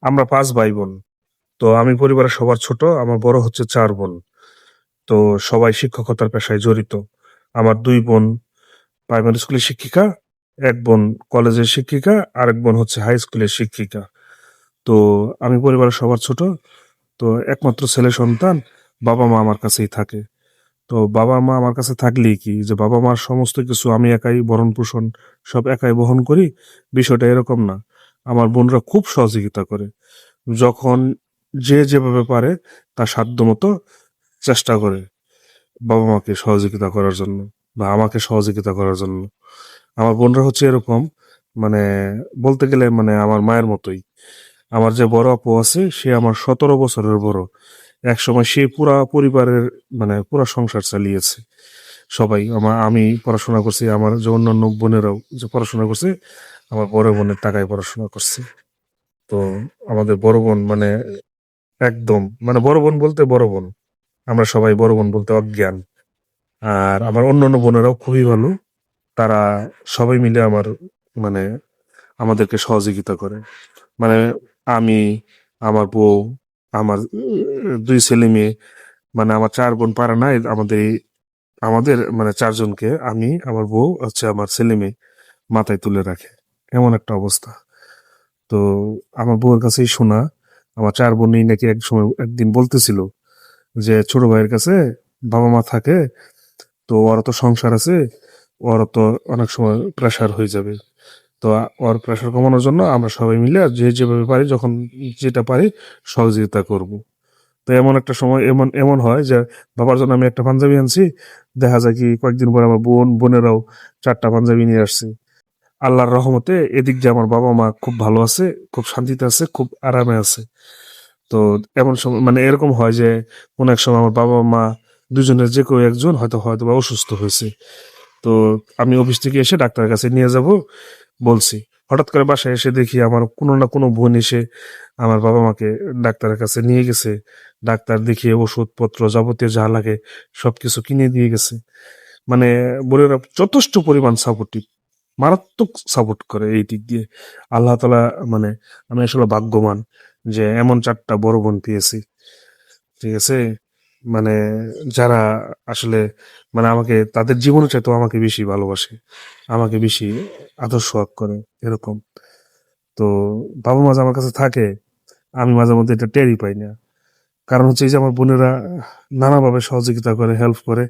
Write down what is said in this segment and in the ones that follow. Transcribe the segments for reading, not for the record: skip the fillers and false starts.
আমরা 5 ভাই বোন। তো আমি পরিবারের সবার ছোট, আমার বড় হচ্ছে 4 বোন। তো সবাই শিক্ষকতার পেশায় জড়িত। আমার 2 বোন প্রাইমারি স্কুলের শিক্ষিকা, 1 বোন কলেজের শিক্ষিকা, আরেক বোন হচ্ছে হাই স্কুলের শিক্ষিকা। তো আমি পরিবারের সবার ছোট। তো একমাত্র ছেলে সন্তান, বাবা মা আমার কাছেই থাকে। তো বাবা মা আমার কাছে থাকলেই কি যে বাবা মার সমস্ত কিছু আমি একাই ভরণ পোষণ সব একাই বহন করি, বিষয়টা এরকম না। আমার বোনরা খুব সহযোগিতা করে। যখন যে যেভাবে পারে তার সাধ্যমতো চেষ্টা করে বাবা মাকে সহযোগিতা করার জন্য বা আমাকে সহযোগিতা করার জন্য। আমার বোনরা হচ্ছে এরকম, মানে বলতে গেলে মানে আমার মায়ের মতোই। আমার যে বড় আপু আছে সে আমার 17 বছরের বড়। একসময় সে পুরা পরিবারের মানে পুরা সংসার চালিয়েছে। সবাই আমি পড়াশোনা করছি, আমার যে অন্যান্য বোনেরাও যে পড়াশোনা করছে, আমার বড় বোনের টাকায় পড়াশোনা করছে। তো আমাদের বড় বোন মানে একদম মানে বড় বোন বলতে বড় বোন, আমরা সবাই বড় বোন বলতে অজ্ঞান। আর আমার অন্যান্য বোনেরাও খুবই ভালো। তারা সবাই মিলে আমার মানে আমাদেরকে সহযোগিতা করে। মানে আমি, আমার বউ, আমার 2 ছেলে মেয়ে, মানে আমার 4 বোন পারে না আমাদের মানে 4 জনকে আমি, আমার বউ হচ্ছে আমার ছেলে মেয়ে মাথায় তুলে রাখে, এমন একটা অবস্থা। তো আমার বউয়ের কাছেই শোনা, আমার 4 বোনই নাকি এক সময় একদিন বলতেছিল যে ছোট ভাইয়ের কাছে বাবা মা থাকে, তো ওর তো সংসার আছে, ওর তো অনেক সময় প্রেসার হয়ে যাবে। তো ওর প্রেসার কমানোর জন্য আমরা সবাই মিলে যে যেভাবে পারি, যখন যেটা পারি সহযোগিতা করব। তো এমন একটা সময় এমন এমন হয় যে বাবার জন্য আমি একটা পাঞ্জাবি আনছি, দেখা যায় কি কয়েকদিন পরে আমার বোনেরাও 4টা পাঞ্জাবি নিয়ে আসছে। আল্লাহর রহমতে এদিক দিয়ে আমার বাবা মা খুব ভালো আছে, খুব শান্তিতে আছে, খুব আরামে আছে। তো এমন সময় মানে এরকম হয় যে কোন এক সময় আমার বাবা মা দুজনের যে কেউ একজন হয়তো বা অসুস্থ হয়েছে। তো আমি অফিস থেকে এসে ডাক্তারের কাছে নিয়ে যাব বলছি, হঠাৎ করে বাসায় এসে দেখি আমার কোনো না কোনো বোন এসে আমার বাবা মাকে ডাক্তারের কাছে নিয়ে গেছে। ডাক্তার দেখিয়ে ওষুধপত্র যাবতীয় যা লাগে সবকিছু কিনে দিয়ে গেছে। মানে বোনেরা যথেষ্ট পরিমাণ সাপোর্টিভ, মারাত্মক সাপোর্ট করে এই দিক দিয়ে। আল্লাহ তালা মানে আমি আসলে ভাগ্যবান যে এমন 4টা বড় বোন পেয়েছি। ঠিক আছে, মানে যারা আসলে মানে আমাকে তাদের জীবনের চাইতেও আমাকে বেশি ভালোবাসে, আমাকে বেশি আদর সোহাগ করে এরকম। তো বাবা মা যে আমার কাছে থাকে, আমি মাঝে মধ্যে এটা টেরই পাই না। কারণ হচ্ছে এই যে আমার বোনেরা নানাভাবে সহযোগিতা করে, হেল্প করে,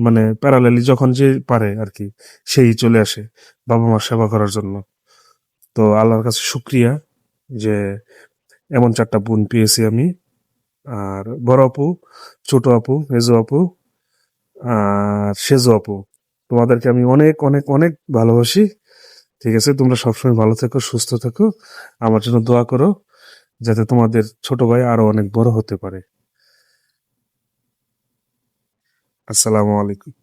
মানে প্যারালালি যখন যে পারে আর কি সেই চলে আসে বাবা মার সেবা করার জন্য। তো আল্লাহর কাছে শুক্রিয়া যে এমন 4টা বোন পেয়েছি আমি। আর বড় আপু, ছোট আপু, মেজো আপু, আর সেজো আপু, তোমাদেরকে আমি অনেক অনেক অনেক ভালোবাসি। ঠিক আছে, তোমরা সবসময় ভালো থেকো, সুস্থ থেকো, আমার জন্য দোয়া করো যাতে তোমাদের ছোট ভাই আরো অনেক বড় হতে পারে। আসসালামু আলাইকুম।